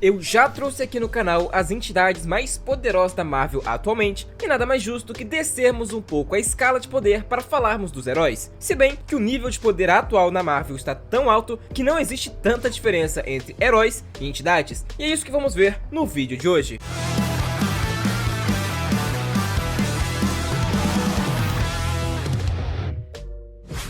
eu já trouxe aqui no canal as entidades mais poderosas da Marvel atualmente, e nada mais justo que descermos um pouco a escala de poder para falarmos dos heróis. Se bem que o nível de poder atual na Marvel está tão alto que não existe tanta diferença entre heróis e entidades, e é isso que vamos ver no vídeo de hoje.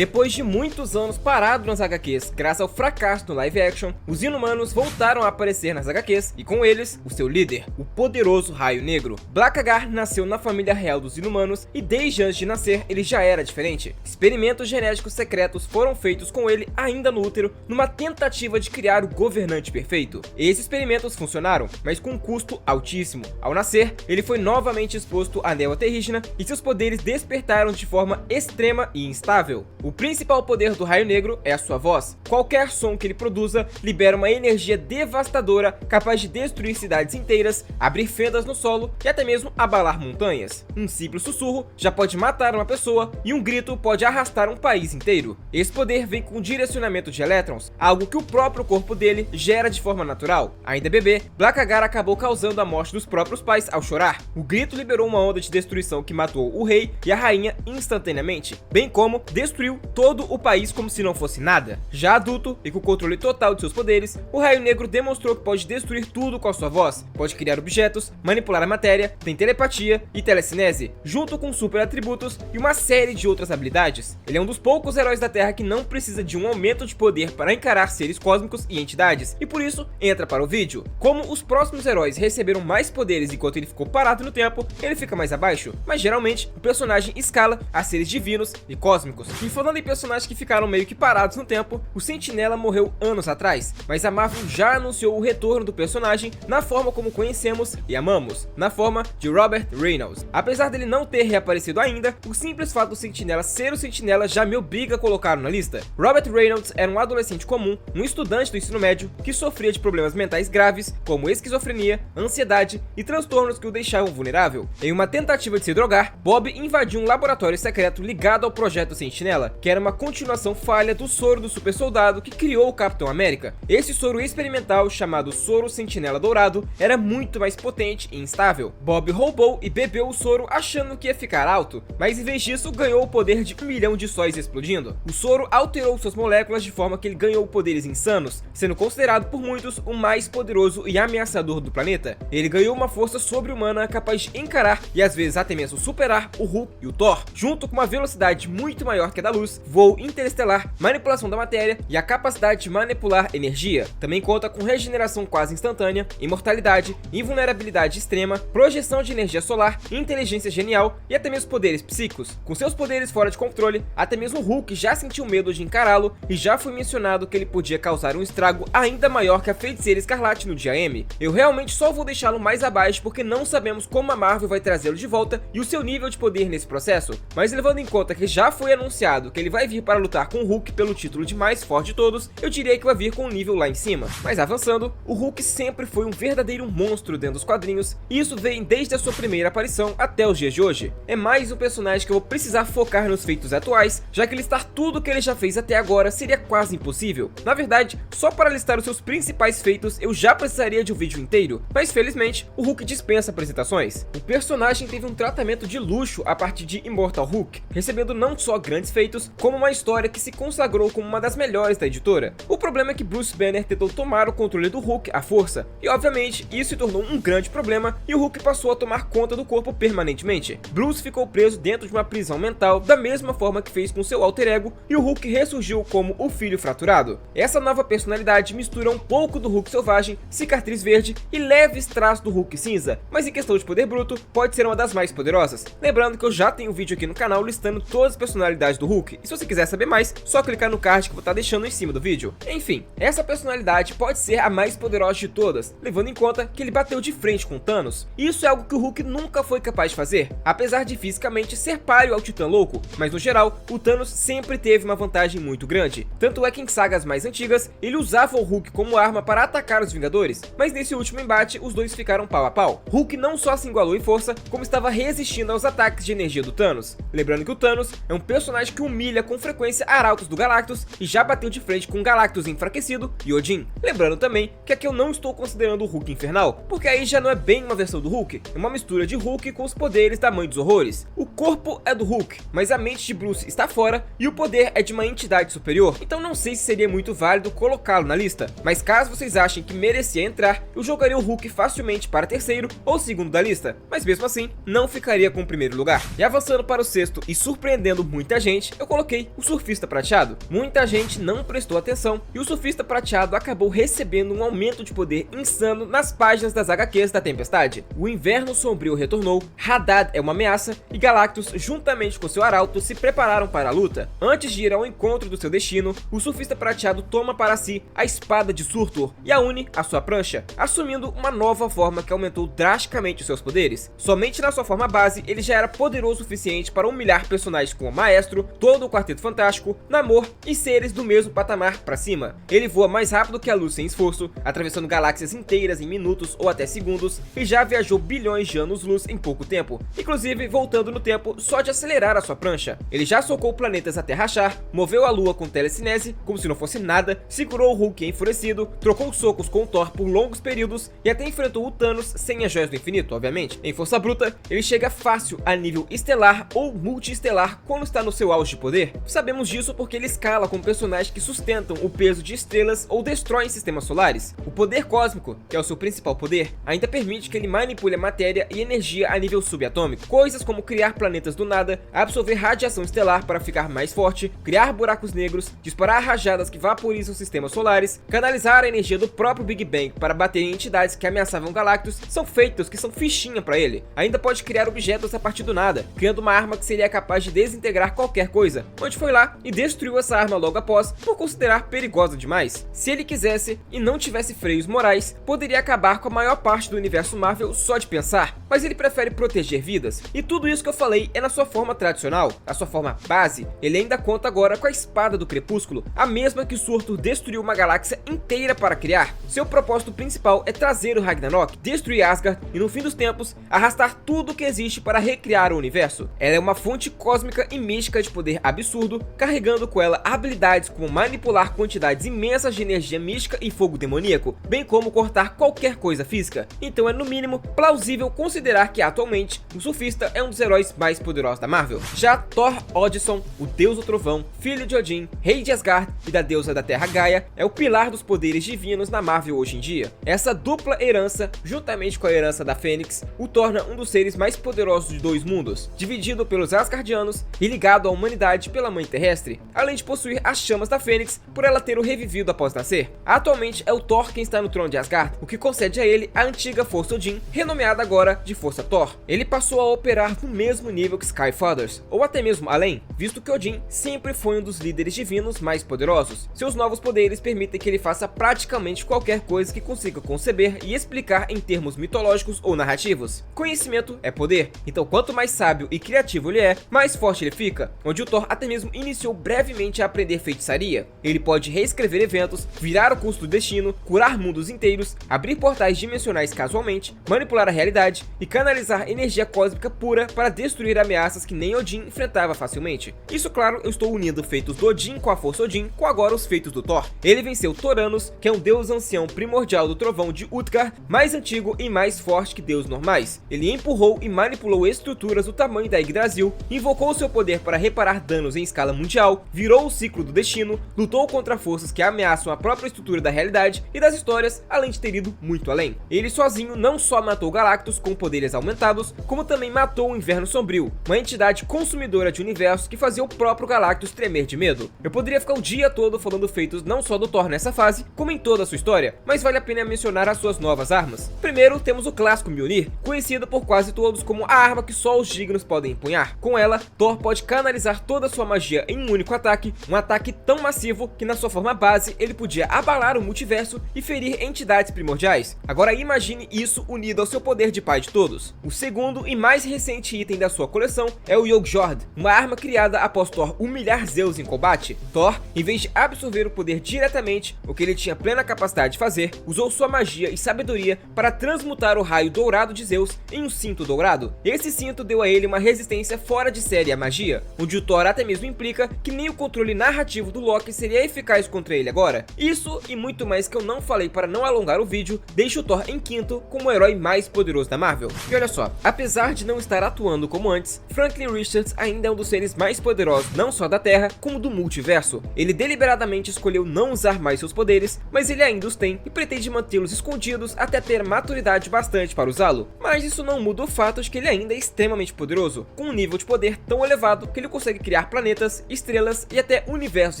Depois de muitos anos parado nas HQs, graças ao fracasso do live action, os Inumanos voltaram a aparecer nas HQs e com eles, o seu líder, o poderoso Raio Negro. Blackagar nasceu na família real dos Inumanos e desde antes de nascer ele já era diferente. Experimentos genéticos secretos foram feitos com ele ainda no útero, numa tentativa de criar o governante perfeito. Esses experimentos funcionaram, mas com um custo altíssimo. Ao nascer, ele foi novamente exposto à névoa terrígena e seus poderes despertaram de forma extrema e instável. O principal poder do Raio Negro é a sua voz. Qualquer som que ele produza libera uma energia devastadora capaz de destruir cidades inteiras, abrir fendas no solo e até mesmo abalar montanhas. Um simples sussurro já pode matar uma pessoa e um grito pode arrastar um país inteiro. Esse poder vem com direcionamento de elétrons, algo que o próprio corpo dele gera de forma natural. Ainda bebê, Blackagar acabou causando a morte dos próprios pais ao chorar. O grito liberou uma onda de destruição que matou o rei e a rainha instantaneamente, bem como destruiu todo o país como se não fosse nada. Já adulto e com o controle total de seus poderes, o Raio Negro demonstrou que pode destruir tudo com a sua voz, pode criar objetos, manipular a matéria, tem telepatia e telecinese, junto com super atributos e uma série de outras habilidades. Ele é um dos poucos heróis da Terra que não precisa de um aumento de poder para encarar seres cósmicos e entidades, e por isso entra para o vídeo. Como os próximos heróis receberam mais poderes enquanto ele ficou parado no tempo, ele fica mais abaixo, mas geralmente o personagem escala a seres divinos e cósmicos. E falando em personagens que ficaram meio que parados no tempo, o Sentinela morreu anos atrás, mas a Marvel já anunciou o retorno do personagem na forma como conhecemos e amamos, na forma de Robert Reynolds. Apesar dele não ter reaparecido ainda, o simples fato do Sentinela ser o Sentinela já me obriga a colocá-lo na lista. Robert Reynolds era um adolescente comum, um estudante do ensino médio que sofria de problemas mentais graves, como esquizofrenia, ansiedade e transtornos que o deixavam vulnerável. Em uma tentativa de se drogar, Bob invadiu um laboratório secreto ligado ao projeto Sentinela, que era uma continuação falha do soro do super soldado que criou o Capitão América. Esse soro experimental, chamado Soro Sentinela Dourado, era muito mais potente e instável. Bob roubou e bebeu o soro achando que ia ficar alto, mas em vez disso ganhou o poder de 1 milhão de sóis explodindo. O soro alterou suas moléculas de forma que ele ganhou poderes insanos, sendo considerado por muitos o mais poderoso e ameaçador do planeta. Ele ganhou uma força sobre-humana capaz de encarar e às vezes até mesmo superar o Hulk e o Thor, junto com uma velocidade muito maior que a da luz, voo interestelar, manipulação da matéria e a capacidade de manipular energia. Também conta com regeneração quase instantânea, imortalidade, invulnerabilidade extrema, projeção de energia solar, inteligência genial e até mesmo poderes psíquicos. Com seus poderes fora de controle, até mesmo o Hulk já sentiu medo de encará-lo e já foi mencionado que ele podia causar um estrago ainda maior que a Feiticeira Escarlate no dia M. Eu realmente só vou deixá-lo mais abaixo porque não sabemos como a Marvel vai trazê-lo de volta e o seu nível de poder nesse processo, mas levando em conta que já foi anunciado que ele vai vir para lutar com o Hulk pelo título de mais forte de todos, eu diria que vai vir com um nível lá em cima. Mas avançando, o Hulk sempre foi um verdadeiro monstro dentro dos quadrinhos, e isso vem desde a sua primeira aparição até os dias de hoje. É mais um personagem que eu vou precisar focar nos feitos atuais, já que listar tudo o que ele já fez até agora seria quase impossível. Na verdade, só para listar os seus principais feitos eu já precisaria de um vídeo inteiro, mas felizmente o Hulk dispensa apresentações. O personagem teve um tratamento de luxo a partir de Immortal Hulk, recebendo não só grandes feitos, como uma história que se consagrou como uma das melhores da editora. O problema é que Bruce Banner tentou tomar o controle do Hulk à força, e obviamente isso se tornou um grande problema e o Hulk passou a tomar conta do corpo permanentemente. Bruce ficou preso dentro de uma prisão mental da mesma forma que fez com seu alter ego, e o Hulk ressurgiu como o Filho Fraturado. Essa nova personalidade mistura um pouco do Hulk selvagem, cicatriz verde e leves traços do Hulk cinza, mas em questão de poder bruto, pode ser uma das mais poderosas. Lembrando que eu já tenho um vídeo aqui no canal listando todas as personalidades do Hulk, e se você quiser saber mais, só clicar no card que eu vou estar deixando em cima do vídeo. Enfim, essa personalidade pode ser a mais poderosa de todas, levando em conta que ele bateu de frente com Thanos. Isso é algo que o Hulk nunca foi capaz de fazer, apesar de fisicamente ser páreo ao Titã Louco, mas no geral, o Thanos sempre teve uma vantagem muito grande. Tanto é que em sagas mais antigas, ele usava o Hulk como arma para atacar os Vingadores, mas nesse último embate, os dois ficaram pau a pau. Hulk não só se igualou em força, como estava resistindo aos ataques de energia do Thanos. Lembrando que o Thanos é um personagem que humilha humilha com frequência arautos do Galactus e já bateu de frente com um Galactus enfraquecido e Odin. Lembrando também que aqui eu não estou considerando o Hulk infernal, porque aí já não é bem uma versão do Hulk, é uma mistura de Hulk com os poderes da Mãe dos Horrores. O corpo é do Hulk, mas a mente de Bruce está fora e o poder é de uma entidade superior, então não sei se seria muito válido colocá-lo na lista, mas caso vocês achem que merecia entrar, eu jogaria o Hulk facilmente para terceiro ou segundo da lista, mas mesmo assim, não ficaria com o primeiro lugar. E avançando para o sexto e surpreendendo muita gente, eu coloquei o Surfista Prateado. Muita gente não prestou atenção e o Surfista Prateado acabou recebendo um aumento de poder insano nas páginas das HQs da Tempestade. O Inverno Sombrio retornou, Haddad é uma ameaça e Galactus, juntamente com seu arauto, se prepararam para a luta. Antes de ir ao encontro do seu destino, o Surfista Prateado toma para si a espada de Surtur e a une à sua prancha, assumindo uma nova forma que aumentou drasticamente os seus poderes. Somente na sua forma base, ele já era poderoso o suficiente para humilhar personagens como Maestro, todo o Quarteto Fantástico, Namor e seres do mesmo patamar para cima. Ele voa mais rápido que a luz sem esforço, atravessando galáxias inteiras em minutos ou até segundos, e já viajou bilhões de anos-luz em pouco tempo, inclusive voltando no tempo só de acelerar a sua prancha. Ele já socou planetas até rachar, moveu a lua com telecinese como se não fosse nada, segurou o Hulk enfurecido, trocou socos com o Thor por longos períodos e até enfrentou o Thanos sem as joias do infinito, obviamente. Em força bruta, ele chega fácil a nível estelar ou multiestelar quando está no seu auge de poder. Sabemos disso porque ele escala com personagens que sustentam o peso de estrelas ou destroem sistemas solares. O poder cósmico, que é o seu principal poder, ainda permite que ele manipule a matéria e energia a nível subatômico. Coisas como criar planetas do nada, absorver radiação estelar para ficar mais forte, criar buracos negros, disparar rajadas que vaporizam sistemas solares, canalizar a energia do próprio Big Bang para bater em entidades que ameaçavam Galactus, são feitos que são fichinha para ele. Ainda pode criar objetos a partir do nada, criando uma arma que seria capaz de desintegrar qualquer coisa, onde foi lá e destruiu essa arma logo após por considerar perigosa demais. Se ele quisesse e não tivesse freios morais, poderia acabar com a maior parte do universo Marvel só de pensar, mas ele prefere proteger vidas. E tudo isso que eu falei é na sua forma tradicional, a sua forma base. Ele ainda conta agora com a Espada do Crepúsculo, a mesma que Surtur destruiu uma galáxia inteira para criar. Seu propósito principal é trazer o Ragnarok, destruir Asgard e no fim dos tempos, arrastar tudo que existe para recriar o universo. Ela é uma fonte cósmica e mística de poder absurdo, carregando com ela habilidades como manipular quantidades imensas de energia mística e fogo demoníaco, bem como cortar qualquer coisa física. Então é no mínimo plausível considerar que atualmente o Surfista é um dos heróis mais poderosos da Marvel. Já Thor Odinson, o deus do trovão, filho de Odin, rei de Asgard e da deusa da terra Gaia, é o pilar dos poderes divinos na Marvel hoje em dia. Essa dupla herança, juntamente com a herança da Fênix, o torna um dos seres mais poderosos de dois mundos, dividido pelos Asgardianos e ligado à humanidade pela Mãe Terrestre, além de possuir as chamas da Fênix por ela ter o revivido após nascer. Atualmente é o Thor quem está no trono de Asgard, o que concede a ele a antiga Força Odin, renomeada agora de Força Thor. Ele passou a operar no mesmo nível que Skyfathers, ou até mesmo além, visto que Odin sempre foi um dos líderes divinos mais poderosos. Seus novos poderes permitem que ele faça praticamente qualquer coisa que consiga conceber e explicar em termos mitológicos ou narrativos. Conhecimento é poder, então quanto mais sábio e criativo ele é, mais forte ele fica, onde o Thor até mesmo iniciou brevemente a aprender feitiçaria. Ele pode reescrever eventos, virar o curso do destino, curar mundos inteiros, abrir portais dimensionais casualmente, manipular a realidade e canalizar energia cósmica pura para destruir ameaças que nem Odin enfrentava facilmente. Isso, claro, eu estou unindo feitos do Odin com a Força Odin com agora os feitos do Thor. Ele venceu Thoranos, que é um deus ancião primordial do trovão de Utgard, mais antigo e mais forte que deuses normais. Ele empurrou e manipulou estruturas do tamanho da Yggdrasil, invocou seu poder para reparar danos em escala mundial, virou o ciclo do destino, lutou contra forças que ameaçam a própria estrutura da realidade e das histórias, além de ter ido muito além. Ele sozinho não só matou Galactus com poderes aumentados, como também matou o Inverno Sombrio, uma entidade consumidora de universos que fazia o próprio Galactus tremer de medo. Eu poderia ficar o dia todo falando feitos não só do Thor nessa fase, como em toda a sua história, mas vale a pena mencionar as suas novas armas. Primeiro, temos o clássico Mjolnir, conhecido por quase todos como a arma que só os dignos podem empunhar. Com ela, Thor pode canalizar toda a sua magia em um único ataque, um ataque tão massivo que na sua forma base ele podia abalar o multiverso e ferir entidades primordiais. Agora imagine isso unido ao seu poder de pai de todos. O segundo e mais recente item da sua coleção é o Yogg-Jord, uma arma criada após Thor humilhar Zeus em combate. Thor, em vez de absorver o poder diretamente, o que ele tinha plena capacidade de fazer, usou sua magia e sabedoria para transmutar o raio dourado de Zeus em um cinto dourado. Esse cinto deu a ele uma resistência fora de série à magia, onde o Thor ela até mesmo implica que nem o controle narrativo do Loki seria eficaz contra ele agora. Isso e muito mais que eu não falei para não alongar o vídeo, deixa o Thor em quinto como o herói mais poderoso da Marvel. E olha só, apesar de não estar atuando como antes, Franklin Richards ainda é um dos seres mais poderosos não só da Terra, como do multiverso. Ele deliberadamente escolheu não usar mais seus poderes, mas ele ainda os tem e pretende mantê-los escondidos até ter maturidade bastante para usá-lo. Mas isso não muda o fato de que ele ainda é extremamente poderoso, com um nível de poder tão elevado que ele consegue criar planetas, estrelas e até universos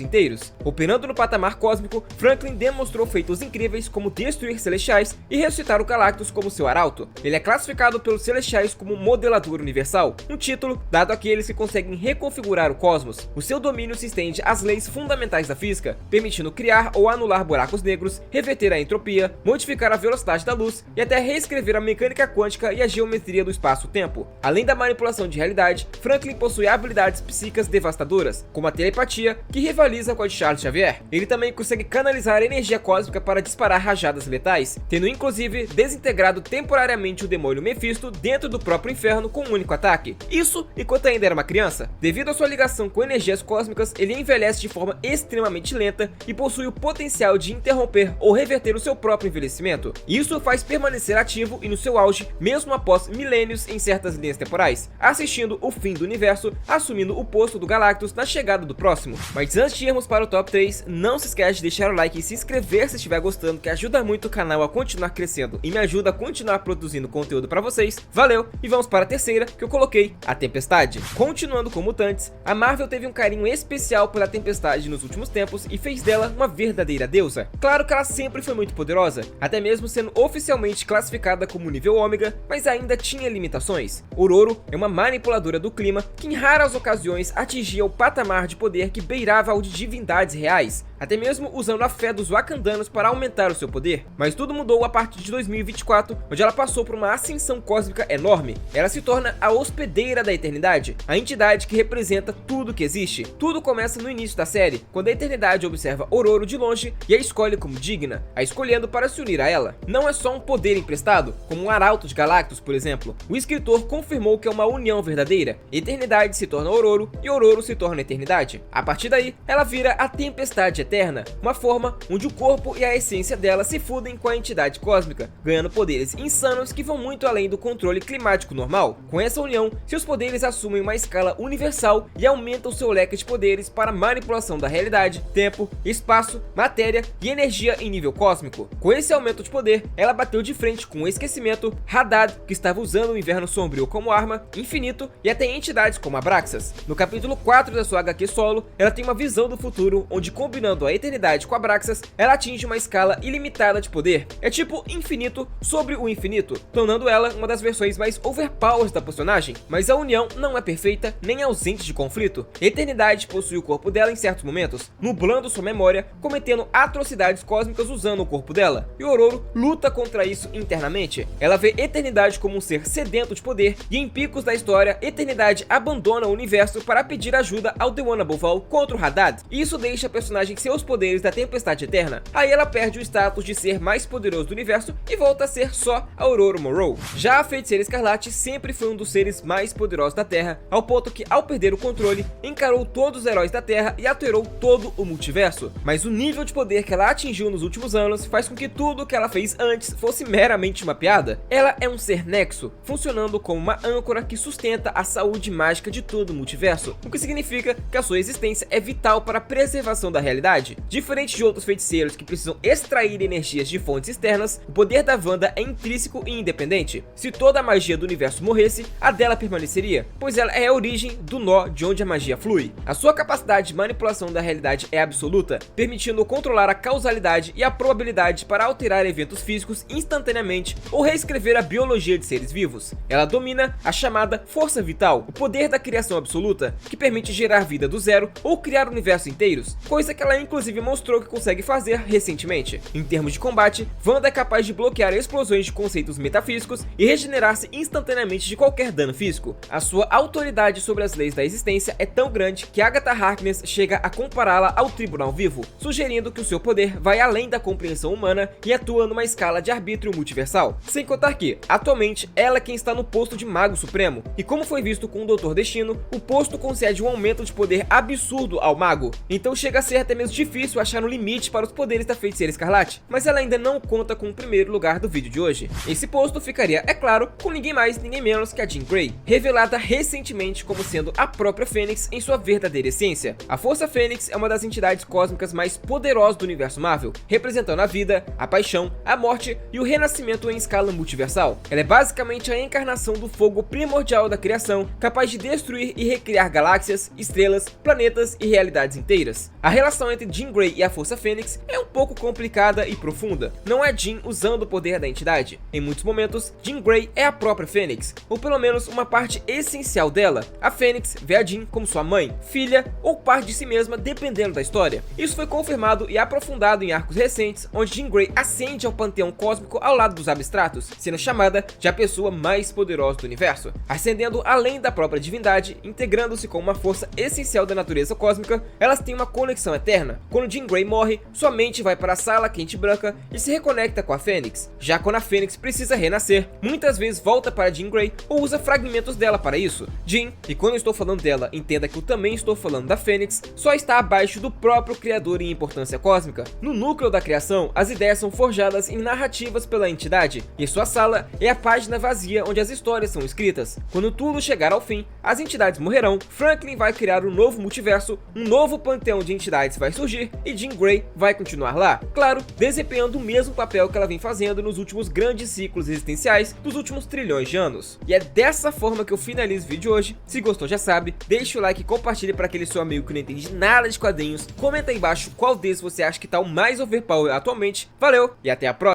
inteiros. Operando no patamar cósmico, Franklin demonstrou feitos incríveis como destruir celestiais e ressuscitar o Galactus como seu arauto. Ele é classificado pelos celestiais como modelador universal, um título dado àqueles que conseguem reconfigurar o cosmos. O seu domínio se estende às leis fundamentais da física, permitindo criar ou anular buracos negros, reverter a entropia, modificar a velocidade da luz e até reescrever a mecânica quântica e a geometria do espaço-tempo. Além da manipulação de realidade, Franklin possui habilidades psíquicas devastadoras, como a telepatia, que rivaliza com a de Charles Xavier. Ele também consegue canalizar energia cósmica para disparar rajadas letais, tendo inclusive desintegrado temporariamente o demônio Mephisto dentro do próprio inferno com um único ataque. Isso enquanto ainda era uma criança. Devido à sua ligação com energias cósmicas, ele envelhece de forma extremamente lenta e possui o potencial de interromper ou reverter o seu próprio envelhecimento. Isso o faz permanecer ativo e no seu auge, mesmo após milênios em certas linhas temporais, assistindo o fim do universo, assumindo o posto do Galactus na chegada do próximo. Mas antes de irmos para o top 3, não se esquece de deixar o like e se inscrever se estiver gostando, que ajuda muito o canal a continuar crescendo e me ajuda a continuar produzindo conteúdo para vocês. Valeu! E vamos para a terceira, que eu coloquei, a Tempestade. Continuando com Mutantes, a Marvel teve um carinho especial pela Tempestade nos últimos tempos e fez dela uma verdadeira deusa. Claro que ela sempre foi muito poderosa, até mesmo sendo oficialmente classificada como nível ômega, mas ainda tinha limitações. Ororo é uma manipuladora do clima que em raras ocasiões atingia o patamar de poder que beirava ao de divindades reais, até mesmo usando a fé dos wakandanos para aumentar o seu poder. Mas tudo mudou a partir de 2024, onde ela passou por uma ascensão cósmica enorme. Ela se torna a hospedeira da eternidade, a entidade que representa tudo que existe. Tudo começa no início da série, quando a eternidade observa Ororo de longe e a escolhe como digna, a escolhendo para se unir a ela. Não é só um poder emprestado, como um arauto de Galactus, por exemplo. O escritor confirmou que é uma união verdadeira. Eternidade se torna Ororo e Ororo se torna eternidade. A partir daí, ela vira a Tempestade Eterna, uma forma onde o corpo e a essência dela se fundem com a entidade cósmica, ganhando poderes insanos que vão muito além do controle climático normal. Com essa união, seus poderes assumem uma escala universal e aumentam seu leque de poderes para manipulação da realidade, tempo, espaço, matéria e energia em nível cósmico. Com esse aumento de poder, ela bateu de frente com o Esquecimento, Hadad, que estava usando o Inverno Sombrio como arma, Infinito e até entidades como Abraxas. No capítulo 4 da sua HQ solo, ela tem uma visão do futuro onde, combinando a eternidade com Abraxas, ela atinge uma escala ilimitada de poder. É tipo infinito sobre o infinito, tornando ela uma das versões mais overpowers da personagem. Mas a união não é perfeita nem ausente de conflito. Eternidade possui o corpo dela em certos momentos, nublando sua memória, cometendo atrocidades cósmicas usando o corpo dela. E Ororo luta contra isso internamente. Ela vê Eternidade como um ser sedento de poder e em picos da história, Eternidade abandona o universo para pedir ajuda ao The One Above All contra o Hadad. Isso deixa a personagem sem os poderes da Tempestade Eterna. Aí ela perde o status de ser mais poderoso do universo e volta a ser só a Ororo Monroe. Já a Feiticeira Escarlate sempre foi um dos seres mais poderosos da Terra, ao ponto que, ao perder o controle, encarou todos os heróis da Terra e alterou todo o multiverso. Mas o nível de poder que ela atingiu nos últimos anos faz com que tudo que ela fez antes fosse meramente uma piada. Ela é um ser nexo, funcionando como uma âncora que sustenta a saúde mágica de todo o multiverso, o que significa que a sua existência é vital para a preservação da realidade. Diferente de outros feiticeiros que precisam extrair energias de fontes externas, o poder da Wanda é intrínseco e independente. Se toda a magia do universo morresse, a dela permaneceria, pois ela é a origem do nó de onde a magia flui. A sua capacidade de manipulação da realidade é absoluta, permitindo controlar a causalidade e a probabilidade para alterar eventos físicos instantaneamente ou reescrever a biologia de seres vivos. Ela domina a chamada força vital, o poder da criação absoluta, que permite gerar vida do zero ou criar universos inteiros, coisa que ela inclusive mostrou que consegue fazer recentemente. Em termos de combate, Wanda é capaz de bloquear explosões de conceitos metafísicos e regenerar-se instantaneamente de qualquer dano físico. A sua autoridade sobre as leis da existência é tão grande que Agatha Harkness chega a compará-la ao Tribunal Vivo, sugerindo que o seu poder vai além da compreensão humana e atua numa escala de arbítrio multiversal. Sem contar que, atualmente, ela é quem está no posto de Mago Supremo, e como foi visto com o Doutor Destino, o posto com concede um aumento de poder absurdo ao mago, então chega a ser até mesmo difícil achar um limite para os poderes da Feiticeira Escarlate, mas ela ainda não conta com o primeiro lugar do vídeo de hoje. Esse posto ficaria, é claro, com ninguém mais, ninguém menos que a Jean Grey, revelada recentemente como sendo a própria Fênix em sua verdadeira essência. A Força Fênix é uma das entidades cósmicas mais poderosas do universo Marvel, representando a vida, a paixão, a morte e o renascimento em escala multiversal. Ela é basicamente a encarnação do fogo primordial da criação, capaz de destruir e recriar galáxias, estrelas, planetas e realidades inteiras. A relação entre Jean Grey e a Força Fênix é um pouco complicada e profunda. Não é Jean usando o poder da entidade. Em muitos momentos, Jean Grey é a própria Fênix, ou pelo menos uma parte essencial dela. A Fênix vê a Jean como sua mãe, filha ou parte de si mesma, dependendo da história. Isso foi confirmado e aprofundado em arcos recentes, onde Jean Grey ascende ao panteão cósmico ao lado dos abstratos, sendo chamada de a pessoa mais poderosa do universo, ascendendo além da própria divindade, integrando-se com uma força essencial da natureza cósmica. Elas têm uma conexão eterna. Quando Jean Grey morre, sua mente vai para a sala quente branca e se reconecta com a Fênix. Já quando a Fênix precisa renascer, muitas vezes volta para Jean Grey ou usa fragmentos dela para isso. Jean, e quando eu estou falando dela, entenda que eu também estou falando da Fênix, só está abaixo do próprio criador em importância cósmica. No núcleo da criação, as ideias são forjadas em narrativas pela entidade, e sua sala é a página vazia onde as histórias são escritas. Quando tudo chegar ao fim, as entidades morrerão, Franklin vai criar um novo multiverso, um novo panteão de entidades vai surgir e Jean Grey vai continuar lá, claro, desempenhando o mesmo papel que ela vem fazendo nos últimos grandes ciclos existenciais dos últimos trilhões de anos. E é dessa forma que eu finalizo o vídeo de hoje. Se gostou, já sabe, deixa o like e compartilhe para aquele seu amigo que não entende nada de quadrinhos. Comenta aí embaixo qual desses você acha que tá o mais overpower atualmente. Valeu e até a próxima!